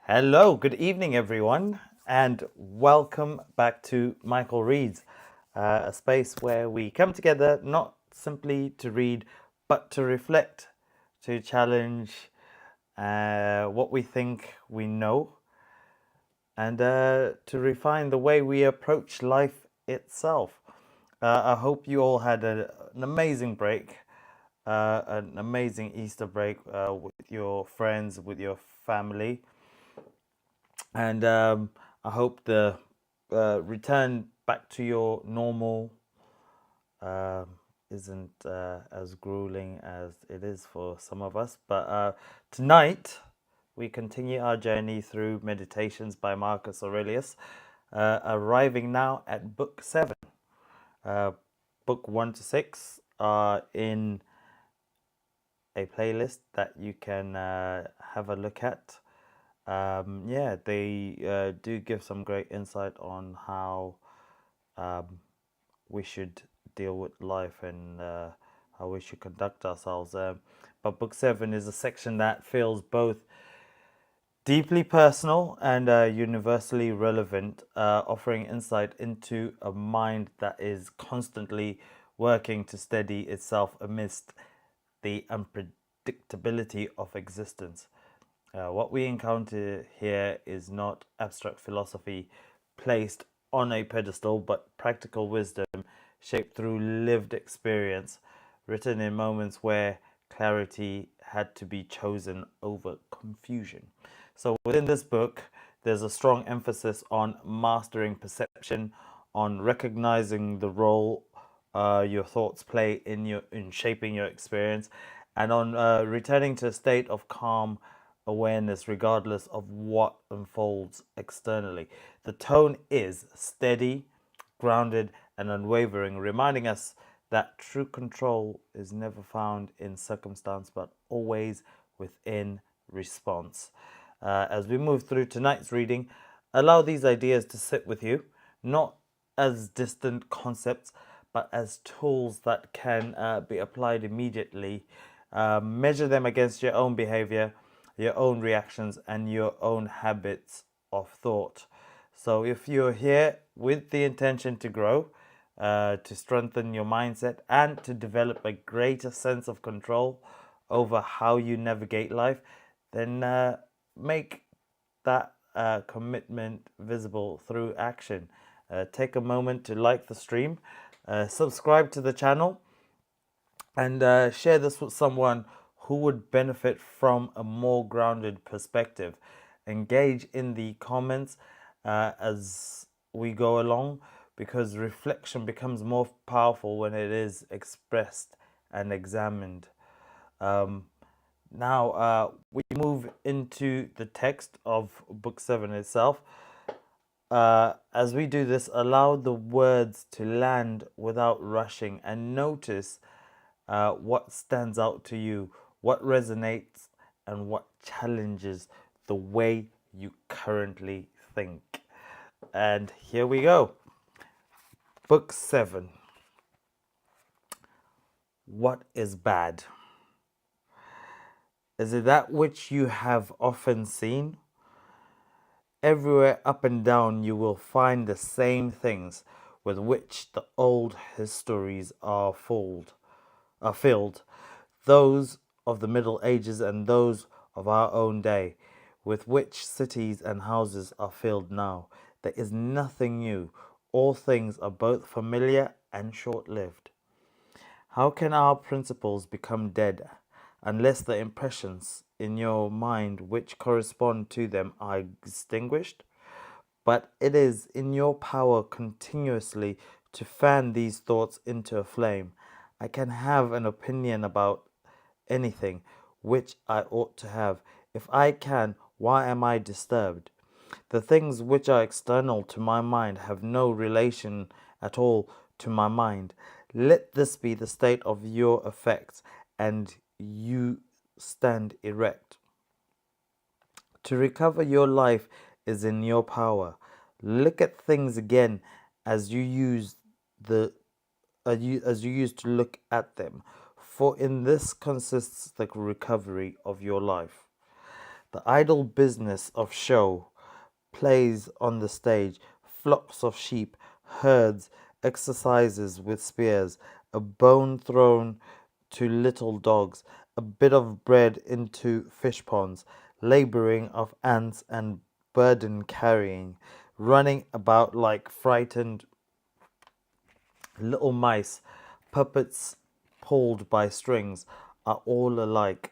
Hello, good evening, everyone, and welcome back to Michael Reads, a space where we come together not simply to read, but to reflect, to challenge what we think we know, and to refine the way we approach life itself. I hope you all had an amazing break, an amazing Easter break with your friends, with your family. And I hope the return back to your normal uh, isn't as grueling as it is for some of us. But tonight, we continue our journey through Meditations by Marcus Aurelius, arriving now at Book 7. Uh, book 1 to 6 are in a playlist that you can have a look at. Yeah, they do give some great insight on how um, we should deal with life and how we should conduct ourselves. But Book 7 is a section that feels both deeply personal and universally relevant, offering insight into a mind that is constantly working to steady itself amidst the unpredictability of existence. What we encounter here is not abstract philosophy placed on a pedestal, but practical wisdom shaped through lived experience, written in moments where clarity had to be chosen over confusion. So, within this book, there's a strong emphasis on mastering perception, on recognizing the role your thoughts play in shaping your experience, and on returning to a state of calm awareness regardless of what unfolds externally. The tone is steady, grounded, and unwavering, reminding us that true control is never found in circumstance but always within response. As we move through tonight's reading, allow these ideas to sit with you, not as distant concepts, but as tools that can be applied immediately. Measure them against your own behavior, your own reactions, and your own habits of thought. So, if you're here with the intention to grow, to strengthen your mindset, and to develop a greater sense of control over how you navigate life, then make that commitment visible through action. Take a moment to like the stream, subscribe to the channel, and share this with someone who would benefit from a more grounded perspective. Engage in the comments as we go along, because reflection becomes more powerful when it is expressed and examined. Um, Now, we move into the text of Book 7 itself. As we do this, allow the words to land without rushing and notice what stands out to you, what resonates, and what challenges the way you currently think. And here we go. Book 7. What is bad? Is it that which you have often seen? Everywhere up and down you will find the same things with which the old histories are filled, those of the Middle Ages and those of our own day, with which cities and houses are filled now. There is nothing new. All things are both familiar and short-lived. How can our principles become dead unless the impressions in your mind which correspond to them are extinguished? But it is in your power continuously to fan these thoughts into a flame. I can have an opinion about anything which I ought to have. If I can, why am I disturbed? The things which are external to my mind have no relation at all to my mind. Let this be the state of your affects, and you stand erect. To recover your life is in your power. Look at things again as you use the as you used to look at them, for in this consists the recovery of your life. The idle business of show, plays on the stage, flocks of sheep, herds, exercises with spears, a bone thrown to little dogs, a bit of bread into fish ponds, laboring of ants and burden carrying, running about like frightened little mice, puppets pulled by strings, are all alike.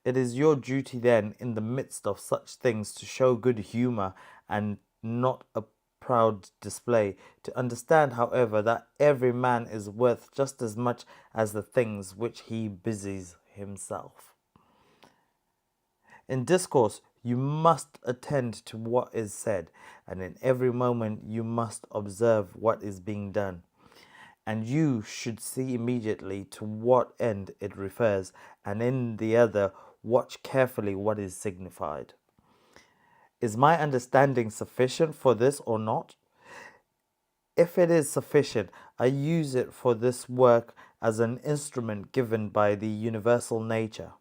It is your duty then, in the midst of such things, to show good humour and not a proud display, to understand, however, that every man is worth just as much as the things which he busies himself. In discourse, you must attend to what is said, and in every moment you must observe what is being done. And you should see immediately to what end it refers, and in the other watch carefully what is signified. Is my understanding sufficient for this or not? If it is sufficient, I use it for this work as an instrument given by the universal nature.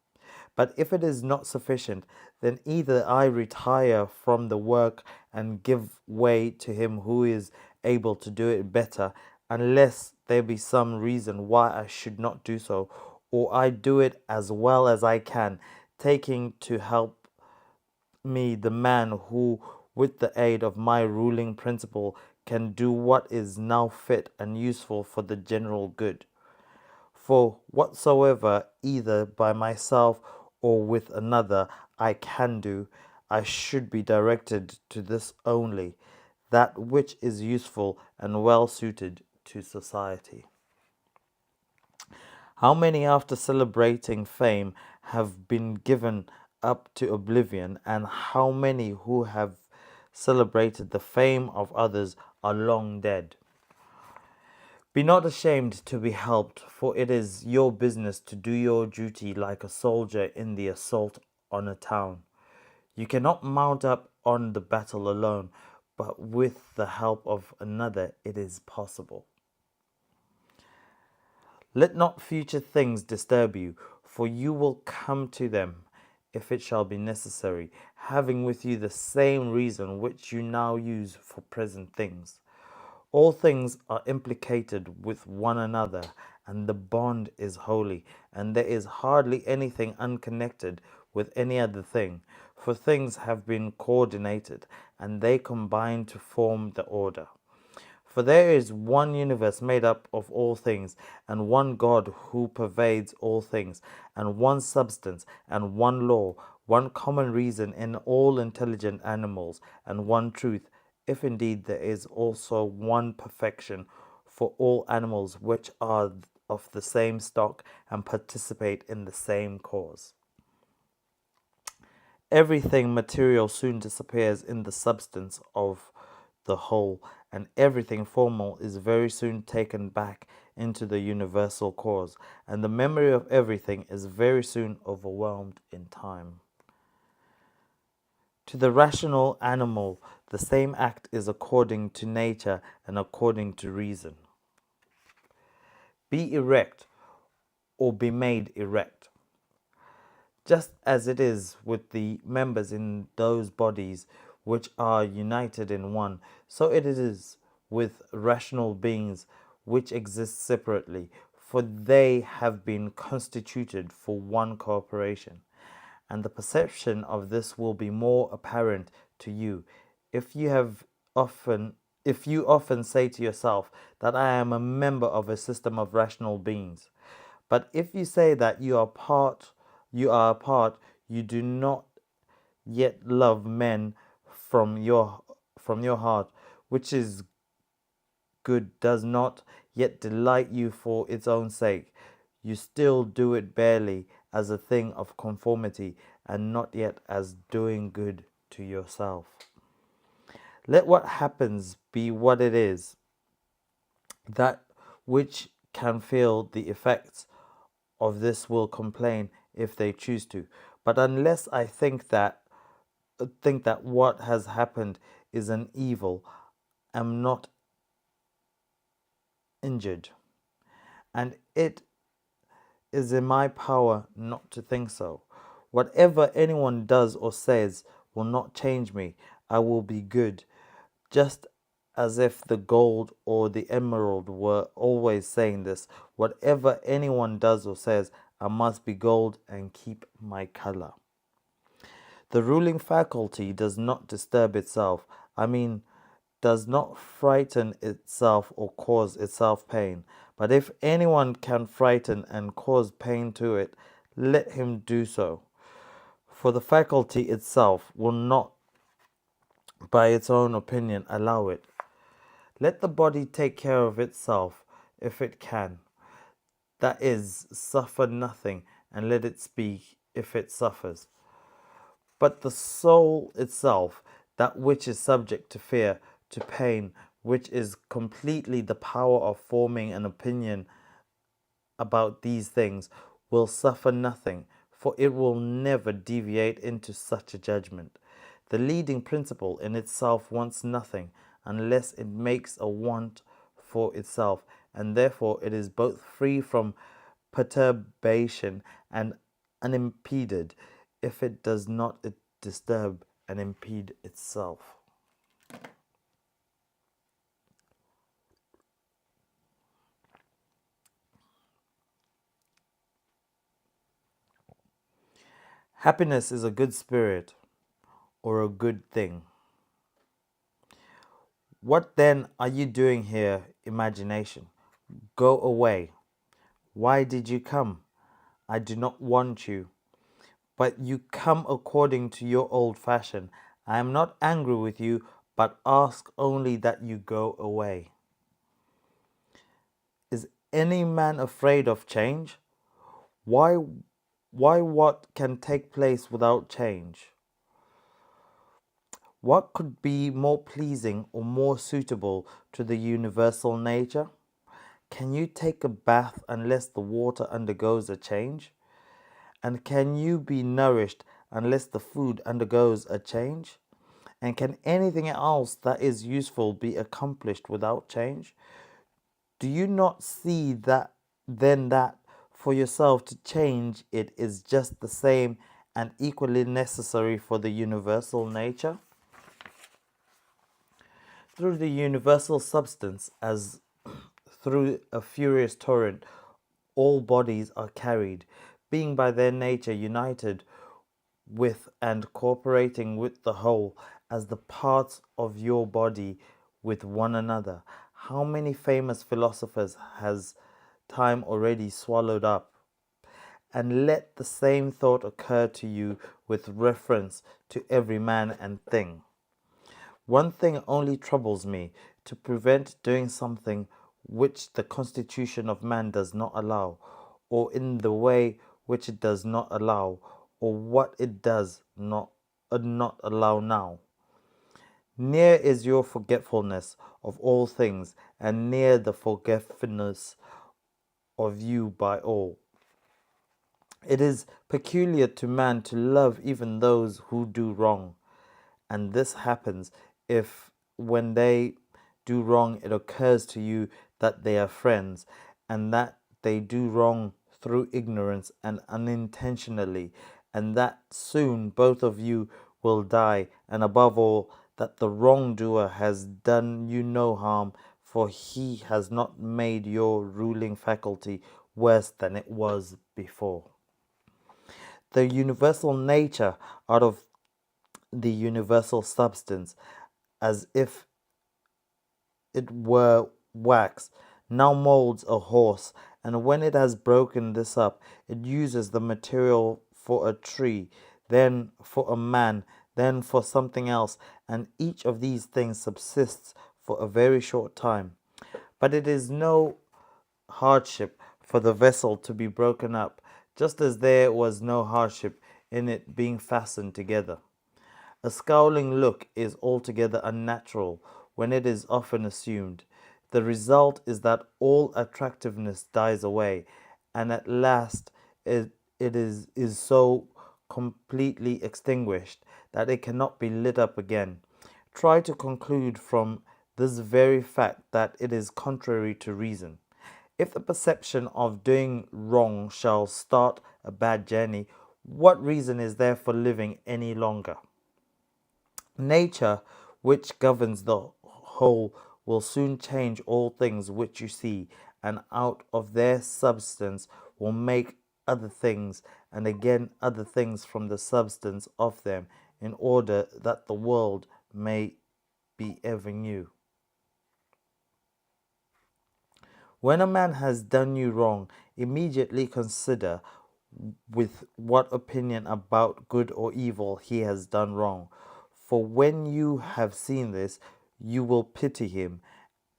But if it is not sufficient, then either I retire from the work and give way to him who is able to do it better, unless there be some reason why I should not do so, or I do it as well as I can, taking to help me the man who, with the aid of my ruling principle, can do what is now fit and useful for the general good. For whatsoever, either by myself or with another, I can do, I should be directed to this only, that which is useful and well suited to society. How many, after celebrating fame, have been given up to oblivion, and how many who have celebrated the fame of others are long dead? Be not ashamed to be helped, for it is your business to do your duty like a soldier in the assault on a town. You cannot mount up on the battle alone, but with the help of another it is possible. Let not future things disturb you, for you will come to them, if it shall be necessary, having with you the same reason which you now use for present things. All things are implicated with one another, and the bond is holy, and there is hardly anything unconnected with any other thing, for things have been coordinated, and they combine to form the order. For there is one universe made up of all things, and one God who pervades all things, and one substance, and one law, one common reason in all intelligent animals, and one truth, if indeed there is also one perfection for all animals which are of the same stock and participate in the same cause. Everything material soon disappears in the substance of the whole, and everything formal is very soon taken back into the universal cause, and the memory of everything is very soon overwhelmed in time. To the rational animal, the same act is according to nature and according to reason. Be erect or be made erect. Just as it is with the members in those bodies which are united in one, so it is with rational beings which exist separately, for they have been constituted for one cooperation. And the perception of this will be more apparent to you if if you often say to yourself that I am a member of a system of rational beings. But if you say that you are apart, you do not yet love men from your heart, which is good does not yet delight you for its own sake. You still do it barely as a thing of conformity, and not yet as doing good to yourself. Let what happens be what it is, that which can feel the effects of this will complain if they choose to. But unless I think that what has happened is an evil, am not injured, and it is in my power not to think so. Whatever anyone does or says will not change me. I will be good, just as if the gold or the emerald were always saying this. Whatever anyone does or says, I must be gold and keep my color. The ruling faculty does not disturb itself. I mean, does not frighten itself or cause itself pain. But if anyone can frighten and cause pain to it, let him do so. For the faculty itself will not, by its own opinion, allow it. Let the body take care of itself if it can. That is, suffer nothing, and let it speak if it suffers. But the soul itself, that which is subject to fear, to pain, which is completely the power of forming an opinion about these things, will suffer nothing, for it will never deviate into such a judgment. The leading principle in itself wants nothing, unless it makes a want for itself, and therefore it is both free from perturbation and unimpeded, if it does not disturb and impede itself. Happiness is a good spirit or a good thing. What then are you doing here, imagination? Go away. Why did you come? I do not want you. But you come according to your old fashion. I am not angry with you, but ask only that you go away. Is any man afraid of change? Why what can take place without change? What could be more pleasing or more suitable to the universal nature? Can you take a bath unless the water undergoes a change? And can you be nourished unless the food undergoes a change? And can anything else that is useful be accomplished without change? Do you not see that then that for yourself to change it is just the same and equally necessary for the universal nature? Through the universal substance, as through a furious torrent, all bodies are carried, being by their nature united with and cooperating with the whole, as the parts of your body with one another. How many famous philosophers has time already swallowed up? And let the same thought occur to you with reference to every man and thing. One thing only troubles me, to prevent doing something which the constitution of man does not allow, or in the way which it does not allow, or what it does not allow now. Near is your forgetfulness of all things, and near the forgetfulness of you by all. It is peculiar to man to love even those who do wrong, and this happens if, when they do wrong, it occurs to you that they are friends, and that they do wrong through ignorance and unintentionally, and that soon both of you will die, and above all, that the wrongdoer has done you no harm, for he has not made your ruling faculty worse than it was before. The universal nature out of the universal substance, as if it were wax, now molds a horse, and when it has broken this up, it uses the material for a tree, then for a man, then for something else, and each of these things subsists for a very short time. But it is no hardship for the vessel to be broken up, just as there was no hardship in it being fastened together. A scowling look is altogether unnatural when it is often assumed. The result is that all attractiveness dies away, and at last is so completely extinguished that it cannot be lit up again. Try to conclude from this very fact that it is contrary to reason. If the perception of doing wrong shall start a bad journey, What reason is there for living any longer? Nature, which governs the whole, will soon change all things which you see, and out of their substance will make other things, and again other things from the substance of them, in order that the world may be ever new. When a man has done you wrong, immediately consider with what opinion about good or evil he has done wrong. For when you have seen this, you will pity him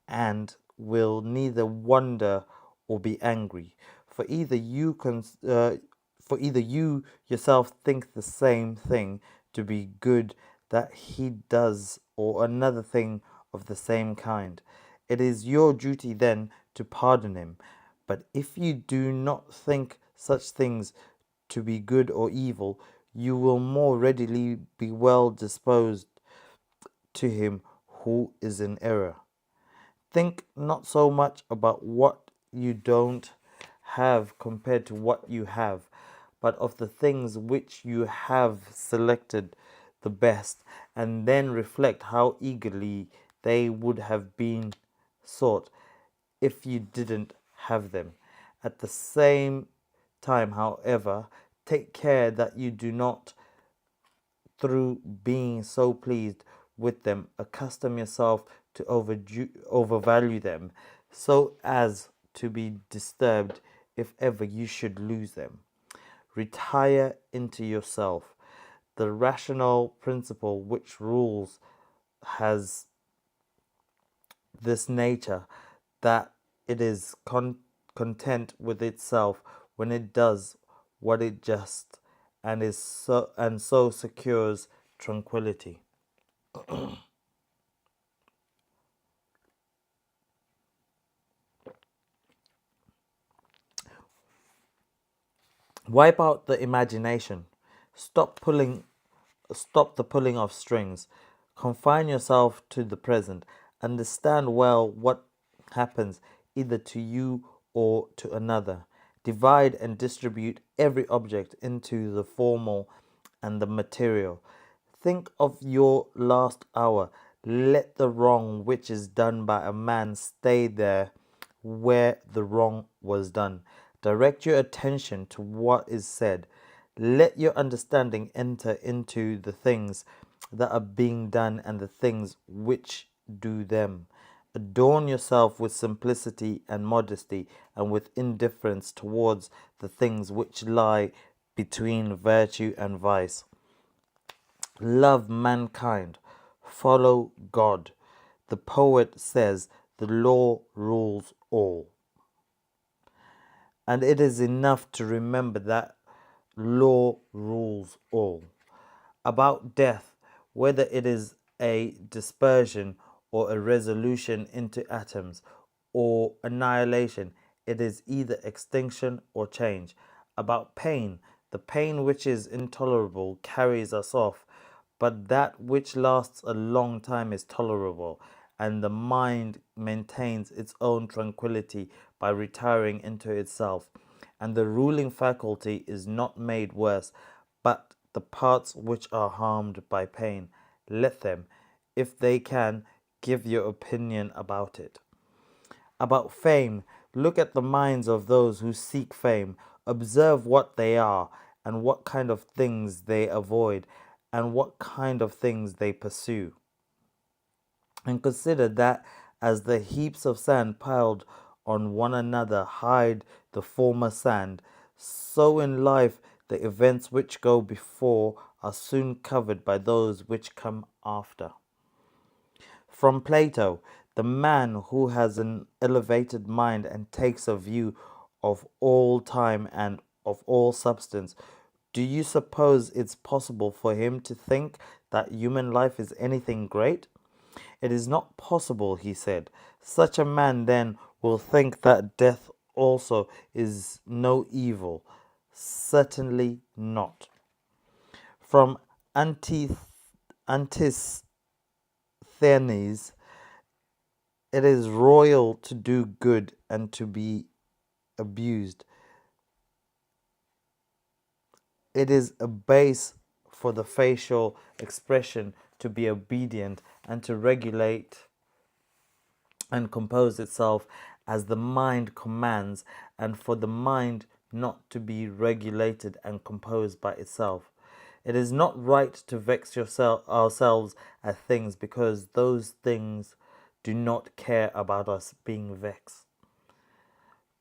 and will neither wonder or be angry. For either for either you yourself think the same thing to be good that he does, or another thing of the same kind. It is your duty then to pardon him. But if you do not think such things to be good or evil, you will more readily be well disposed to him who is in error. Think not so much about what you don't have compared to what you have, but of the things which you have selected the best, and then reflect how eagerly they would have been sought if you didn't have them. At the same time, however, take care that you do not, through being so pleased with them, accustom yourself to overvalue them, so as to be disturbed if ever you should lose them. Retire into yourself. The rational principle which rules has this nature, that it is content with itself when it does what it just, and so secures tranquility. Wipe out the imagination. Stop pulling Stop the pulling of strings. Confine yourself to the present. Understand well what happens either to you or to another. Divide and distribute every object into the formal and the material. Think of your last hour. Let the wrong which is done by a man stay there where the wrong was done. Direct your attention to what is said. Let your understanding enter into the things that are being done and the things which do them. Adorn yourself with simplicity and modesty, and with indifference towards the things which lie between virtue and vice. Love mankind. Follow God. The poet says, the law rules all. And it is enough to remember that law rules all. About death, whether it is a dispersion or a resolution into atoms or annihilation, it is either extinction or change. About pain, the pain which is intolerable carries us off, but that which lasts a long time is tolerable, and the mind maintains its own tranquility by retiring into itself, and the ruling faculty is not made worse, but the parts which are harmed by pain. Let them, if they can, give your opinion about it. About fame, look at the minds of those who seek fame. Observe what they are, and what kind of things they avoid, and what kind of things they pursue. And consider that as the heaps of sand piled on one another hide the former sand, so in life the events which go before are soon covered by those which come after. From Plato, the man who has an elevated mind and takes a view of all time and of all substance, do you suppose it's possible for him to think that human life is anything great? It is not possible, he said. Such a man then will think that death also is no evil. Certainly not. From Antisthenes, it is royal to do good and to be abused. It is a base for the facial expression to be obedient and to regulate and compose itself as the mind commands, and for the mind not to be regulated and composed by itself. It is not right to vex ourselves at things, because those things do not care about us being vexed.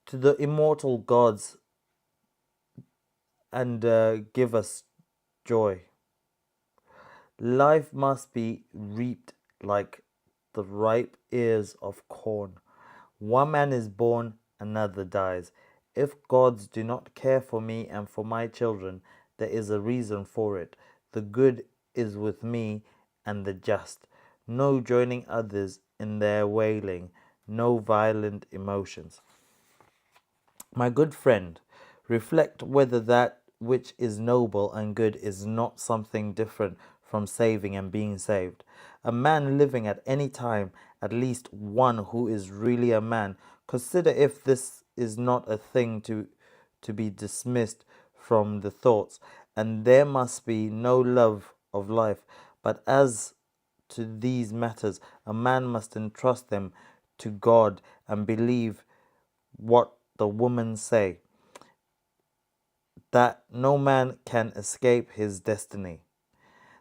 To the immortal gods and give us joy. Life must be reaped like the ripe ears of corn. One man is born, another dies. If gods do not care for me and for my children, there is a reason for it. The good is with me and the just. No joining others in their wailing, no violent emotions. My good friend, reflect whether that which is noble and good is not something different from saving and being saved. A man living at any time, at least one who is really a man, consider if this is not a thing to be dismissed from the thoughts, and there must be no love of life. But as to these matters, a man must entrust them to God and believe what the women say, that no man can escape his destiny.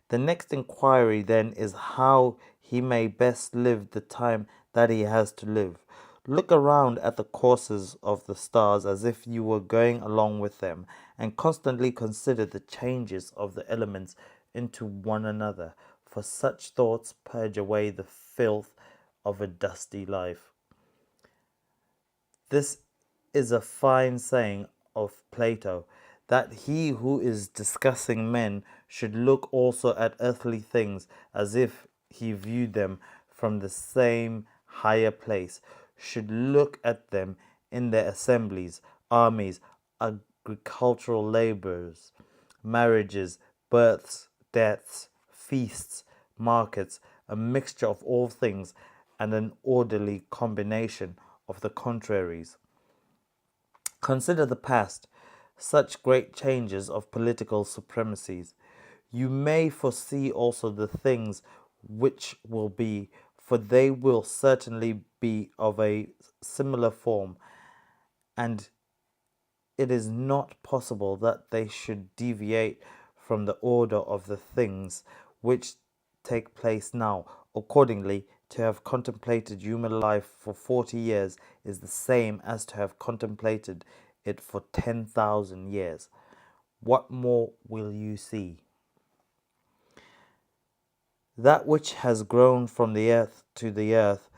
The next inquiry then is how he may best live the time that he has to live. Look around at the courses of the stars as if you were going along with them, and constantly consider the changes of the elements into one another, for such thoughts purge away the filth of a dusty life. This is a fine saying of Plato, that he who is discussing men should look also at earthly things as if he viewed them from the same higher place, should look at them in their assemblies, armies, agricultural labours, marriages, births, deaths, feasts, markets, a mixture of all things, and an orderly combination of the contraries. Consider the past, such great changes of political supremacies. You may foresee also the things which will be, for they will certainly be of a similar form, and it is not possible that they should deviate from the order of the things which take place now. Accordingly, to have contemplated human life for 40 years is the same as to have contemplated it for 10,000 years. What more will you see? That which has grown from the earth to the earth,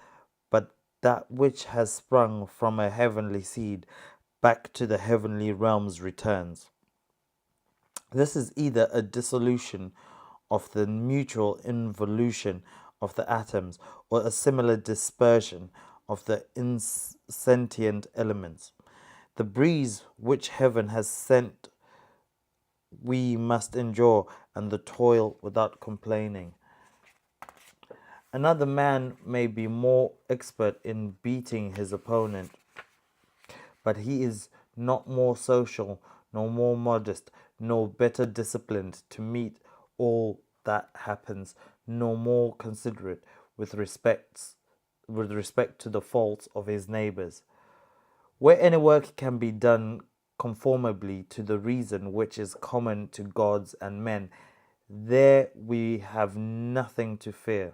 but that which has sprung from a heavenly seed back to the heavenly realms returns. This is either a dissolution of the mutual involution of the atoms, or a similar dispersion of the insentient elements. The breeze which heaven has sent we must endure, and the toil without complaining. Another man may be more expert in beating his opponent, but he is not more social, nor more modest, nor better disciplined to meet all that happens, nor more considerate with respect to the faults of his neighbours. Where any work can be done conformably to the reason which is common to gods and men, there we have nothing to fear.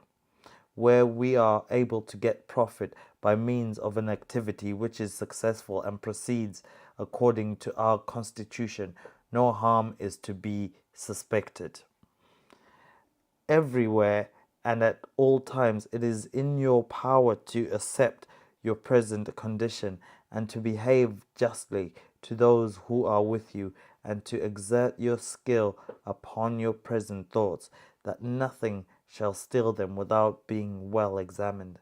Where we are able to get profit by means of an activity which is successful and proceeds according to our constitution, no harm is to be suspected. Everywhere and at all times it is in your power to accept your present condition, and to behave justly to those who are with you, and to exert your skill upon your present thoughts, that nothing shall steal them without being well examined.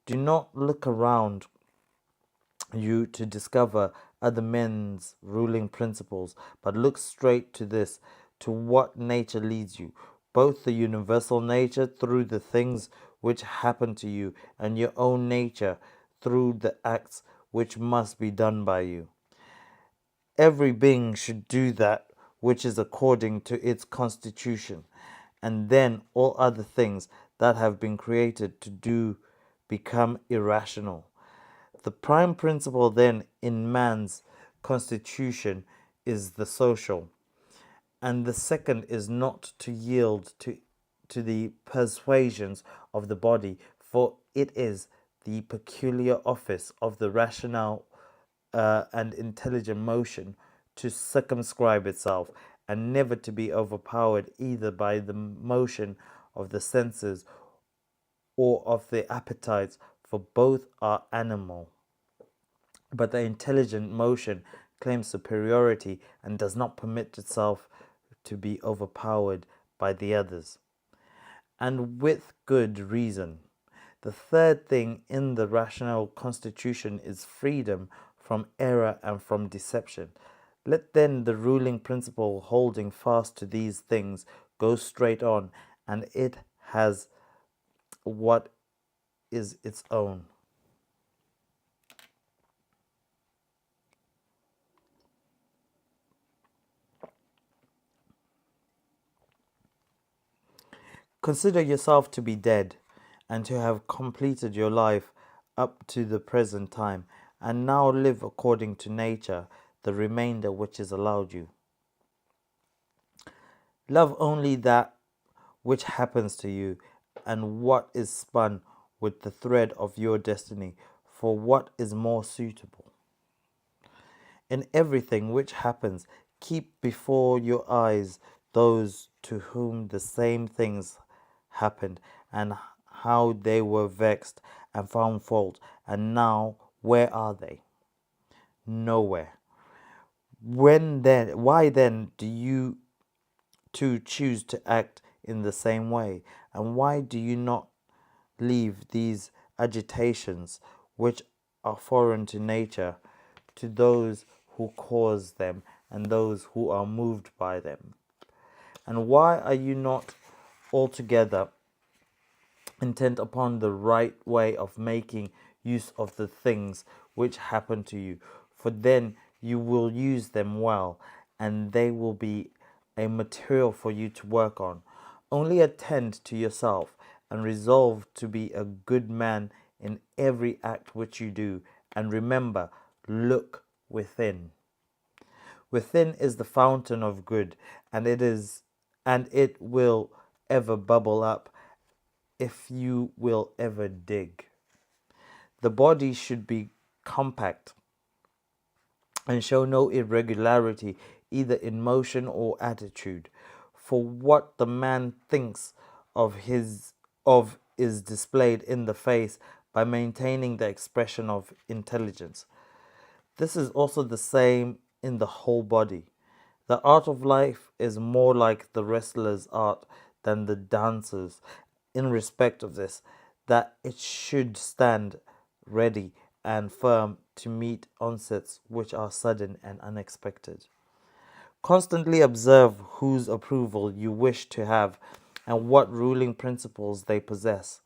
Do not look around you to discover other men's ruling principles, but look straight to this, to what nature leads you, both the universal nature through the things which happen to you, and your own nature through the acts which must be done by you. Every being should do that which is according to its constitution, and then all other things that have been created to do become irrational. The prime principle then in man's constitution is the social, and the second is not to yield to the persuasions of the body, for it is the peculiar office of the rational and intelligent motion to circumscribe itself, and never to be overpowered either by the motion of the senses or of the appetites, for both are animal. But the intelligent motion claims superiority and does not permit itself to be overpowered by the others. And with good reason. The third thing in the rational constitution is freedom from error and from deception. Let then the ruling principle holding fast to these things go straight on, and it has what is its own. Consider yourself to be dead, and to have completed your life up to the present time, and now live according to nature the remainder which is allowed you. Love only that which happens to you, and what is spun with the thread of your destiny, for what is more suitable? In everything which happens, keep before your eyes those to whom the same things happened, and how they were vexed and found fault, and now where are they? Nowhere. Why then do you too choose to act in the same way? And why do you not leave these agitations, which are foreign to nature, to those who cause them and those who are moved by them? And why are you not altogether intent upon the right way of making use of the things which happen to you? For then you will use them well, and they will be a material for you to work on. Only attend to yourself, and resolve to be a good man in every act which you do. And remember, look within. Within is the fountain of good, and it will ever bubble up if you will ever dig. The body should be compact and show no irregularity either in motion or attitude. For what the man thinks of is displayed in the face by maintaining the expression of intelligence. This is also the same in the whole body. The art of life is more like the wrestler's art than the dancer's, in respect of this, that it should stand ready and firm to meet onsets which are sudden and unexpected. Constantly observe whose approval you wish to have and what ruling principles they possess,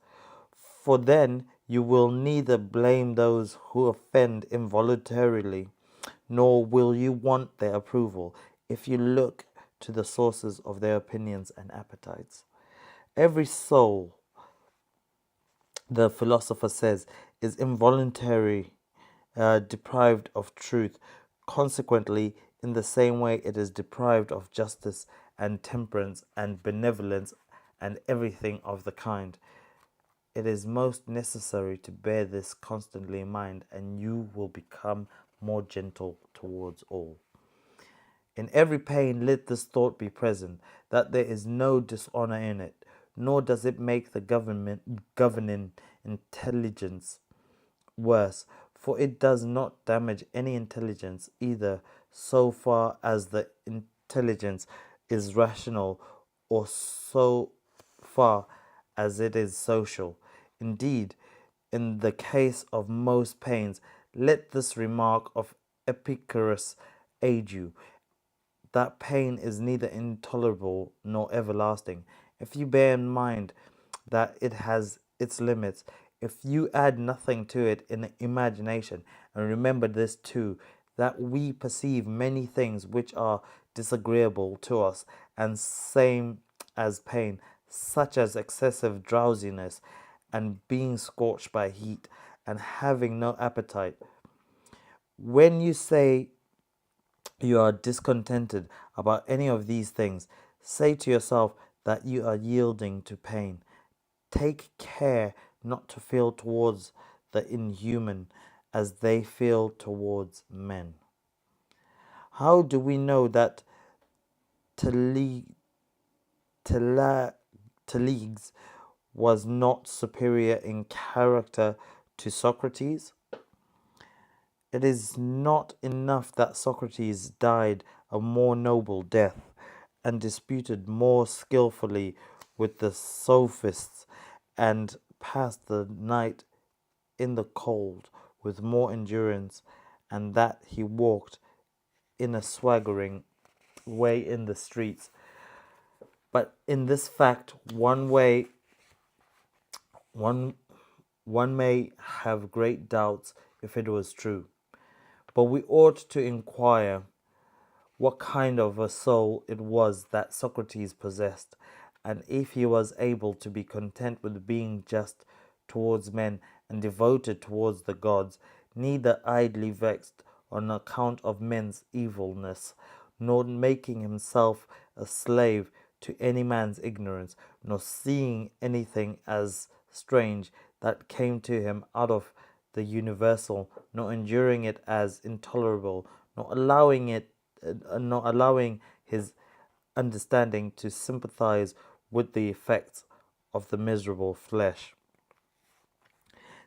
for then you will neither blame those who offend involuntarily, nor will you want their approval if you look to the sources of their opinions and appetites. Every soul, the philosopher says, is involuntary, deprived of truth. Consequently, in the same way, it is deprived of justice and temperance and benevolence and everything of the kind. It is most necessary to bear this constantly in mind, and you will become more gentle towards all. In every pain let this thought be present, that there is no dishonour in it, nor does it make the governing intelligence worse, for it does not damage any intelligence either so far as the intelligence is rational or so far as it is social. Indeed, in the case of most pains, let this remark of Epicurus aid you, that pain is neither intolerable nor everlasting. If you bear in mind that it has its limits, if you add nothing to it in imagination, and remember this too, that we perceive many things which are disagreeable to us, and same as pain, such as excessive drowsiness and being scorched by heat and having no appetite. When you say you are discontented about any of these things, say to yourself that you are yielding to pain. Take care not to feel towards the inhuman as they feel towards men. How do we know that Talegs was not superior in character to Socrates? It is not enough that Socrates died a more noble death and disputed more skillfully with the sophists and passed the night in the cold with more endurance, and that he walked in a swaggering way in the streets. But in this fact, one one may have great doubts if it was true. But we ought to inquire what kind of a soul it was that Socrates possessed, and if he was able to be content with being just towards men and devoted towards the gods, neither idly vexed on account of men's evilness, nor making himself a slave to any man's ignorance, nor seeing anything as strange that came to him out of the universal, nor enduring it as intolerable, nor allowing his understanding to sympathize with the effects of the miserable flesh.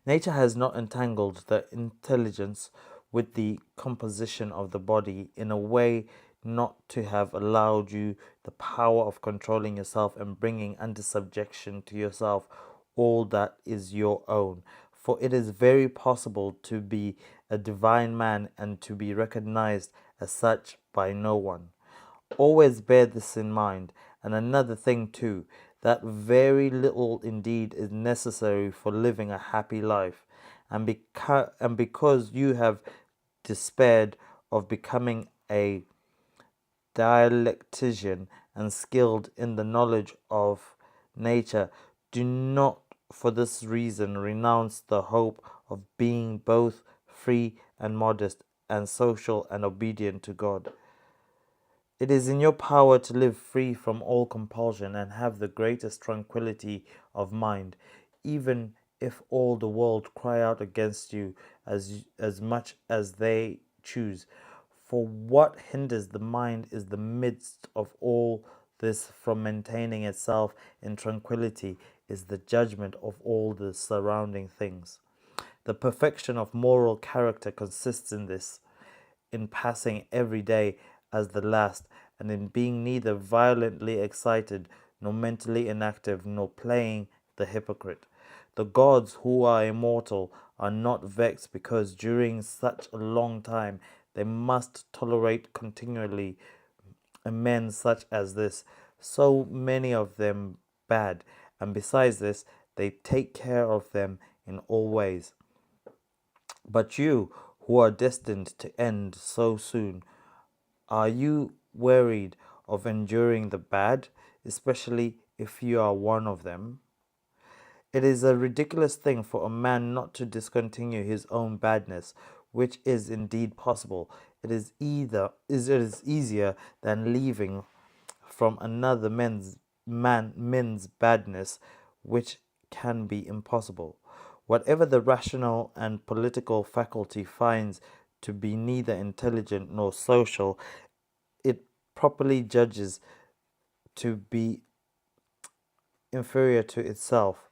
Nature has not entangled the intelligence with the composition of the body in a way not to have allowed you the power of controlling yourself and bringing under subjection to yourself all that is your own. For it is very possible to be a divine man and to be recognized as such by no one. Always bear this in mind, and another thing too, that very little indeed is necessary for living a happy life, and because you have despaired of becoming a dialectician and skilled in the knowledge of nature, do not for this reason renounce the hope of being both free and modest and social and obedient to God. It is in your power to live free from all compulsion and have the greatest tranquility of mind, even if all the world cry out against you as much as they choose. For what hinders the mind is the midst of all this from maintaining itself in tranquility is the judgment of all the surrounding things. The perfection of moral character consists in this, in passing every day as the last, and in being neither violently excited, nor mentally inactive, nor playing the hypocrite. The gods, who are immortal, are not vexed because during such a long time they must tolerate continually men such as this, so many of them bad, and besides this, they take care of them in all ways. But you, who are destined to end so soon, are you wearied of enduring the bad, especially if you are one of them? It is a ridiculous thing for a man not to discontinue his own badness, which is indeed possible. It is easier than leaving from another man's badness, which can be impossible. Whatever the rational and political faculty finds to be neither intelligent nor social, it properly judges to be inferior to itself.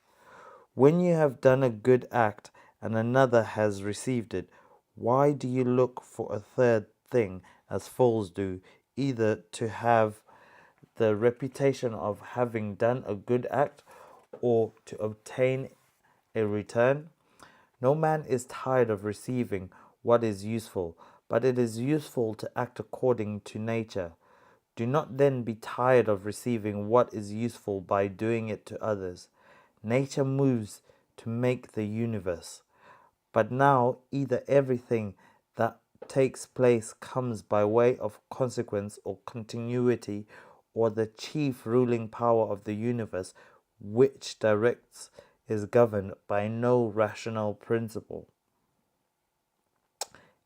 When you have done a good act and another has received it, why do you look for a third thing, as fools do, either to have the reputation of having done a good act or to obtain a return? No man is tired of receiving what is useful, but it is useful to act according to nature. Do not then be tired of receiving what is useful by doing it to others. Nature moves to make the universe. But now either everything that takes place comes by way of consequence or continuity, or the chief ruling power of the universe, which directs, is governed by no rational principle.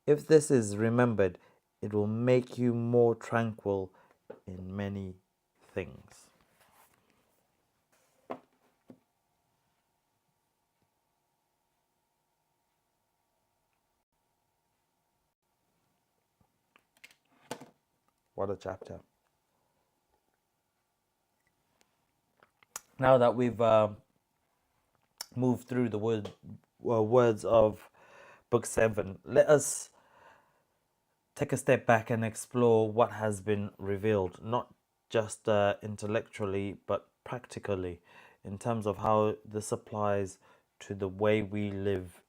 If this is remembered, it will make you more tranquil in many things. What a chapter. Now that we've moved through the words of Book 7, let us take a step back and explore what has been revealed, not just intellectually, but practically, in terms of how this applies to the way we live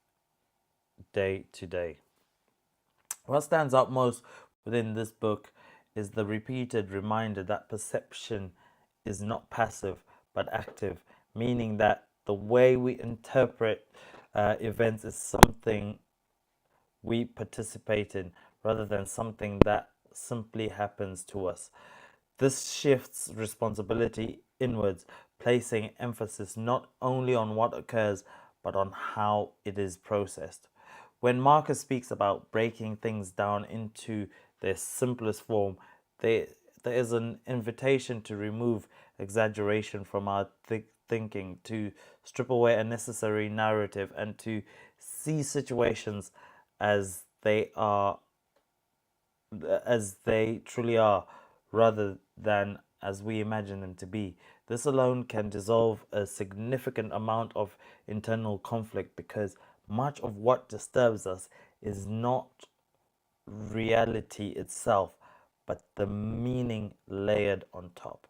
day to day. What stands out most within this book is the repeated reminder that perception is not passive but active, meaning that the way we interpret events is something we participate in rather than something that simply happens to us. This shifts responsibility inwards, placing emphasis not only on what occurs but on how it is processed. When Marcus speaks about breaking things down into their simplest form, there is an invitation to remove exaggeration from our thinking, to strip away unnecessary narrative, and to see situations as they are, as they truly are, rather than as we imagine them to be. This alone can dissolve a significant amount of internal conflict, because much of what disturbs us is not reality itself, but the meaning layered on top.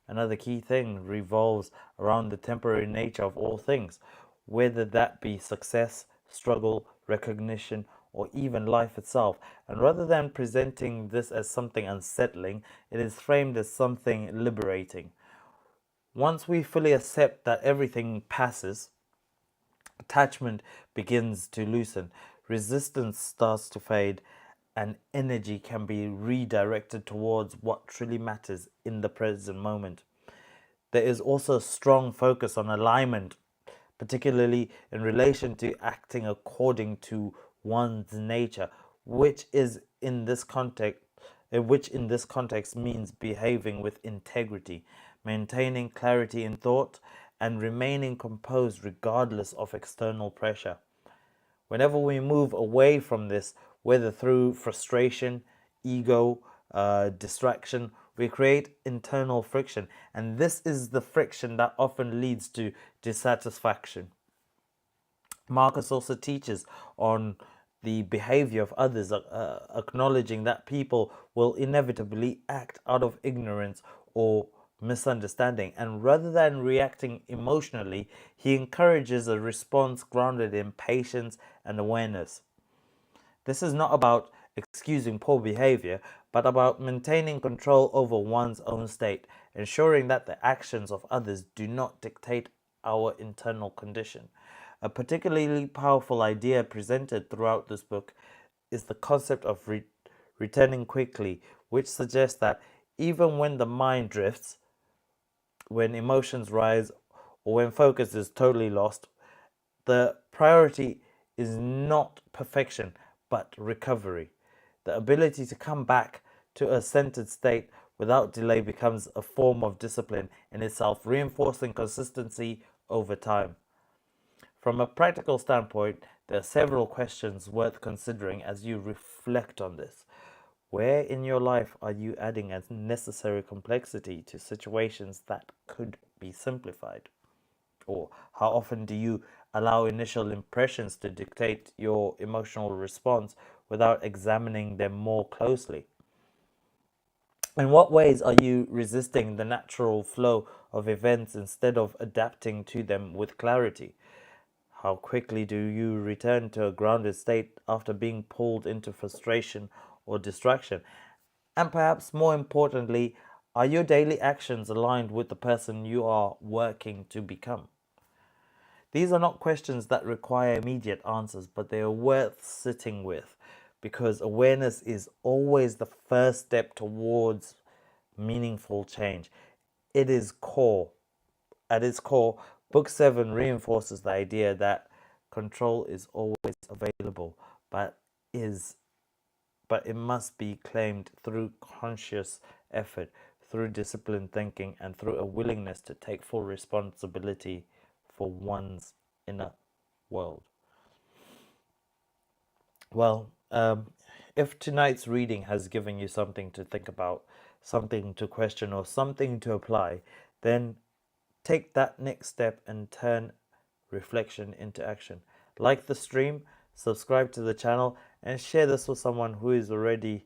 Another key thing revolves around the temporary nature of all things, whether that be success, struggle, recognition, or even life itself. And rather than presenting this as something unsettling, it is framed as something liberating. Once we fully accept that everything passes, attachment begins to loosen, resistance starts to fade, and energy can be redirected towards what truly matters in the present moment. There is also a strong focus on alignment, particularly in relation to acting according to one's nature, which is in this context which in this context means behaving with integrity, maintaining clarity in thought, and remaining composed regardless of external pressure. Whenever we move away from this, whether through frustration, ego, distraction, we create internal friction. And this is the friction that often leads to dissatisfaction. Marcus also teaches on the behavior of others, acknowledging that people will inevitably act out of ignorance or misunderstanding. And rather than reacting emotionally, he encourages a response grounded in patience and awareness. This is not about excusing poor behavior, but about maintaining control over one's own state, ensuring that the actions of others do not dictate our internal condition. A particularly powerful idea presented throughout this book is the concept of returning quickly, which suggests that even when the mind drifts, when emotions rise, or when focus is totally lost, the priority is not perfection, but recovery. The ability to come back to a centered state without delay becomes a form of discipline in itself, reinforcing consistency over time. From a practical standpoint, there are several questions worth considering as you reflect on this. Where in your life are you adding unnecessary complexity to situations that could be simplified? Or how often do you allow initial impressions to dictate your emotional response without examining them more closely? In what ways are you resisting the natural flow of events instead of adapting to them with clarity? How quickly do you return to a grounded state after being pulled into frustration or distraction? And perhaps more importantly, are your daily actions aligned with the person you are working to become? These are not questions that require immediate answers, but they are worth sitting with. because awareness is always the first step towards meaningful change. It is core. At its core, Book 7 reinforces the idea that control is always available, but is but it must be claimed through conscious effort, through disciplined thinking, and through a willingness to take full responsibility for one's inner world. Well, if tonight's reading has given you something to think about, something to question, or something to apply, then take that next step and turn reflection into action. Like the stream, subscribe to the channel, and share this with someone who is ready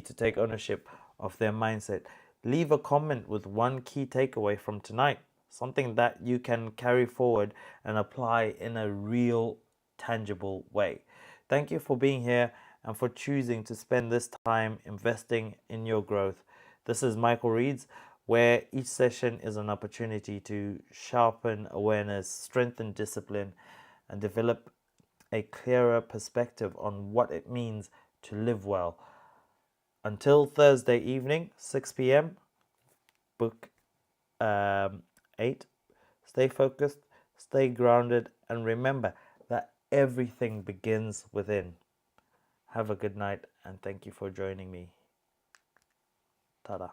to take ownership of their mindset. Leave a comment with one key takeaway from tonight, something that you can carry forward and apply in a real, tangible way. Thank you for being here and for choosing to spend this time investing in your growth. This is Michael Reeds, where each session is an opportunity to sharpen awareness, strengthen discipline, and develop a clearer perspective on what it means to live well. Until Thursday evening, 6 p.m., book 8. Stay focused, stay grounded, and remember that everything begins within. Have a good night, and thank you for joining me. Ta-da.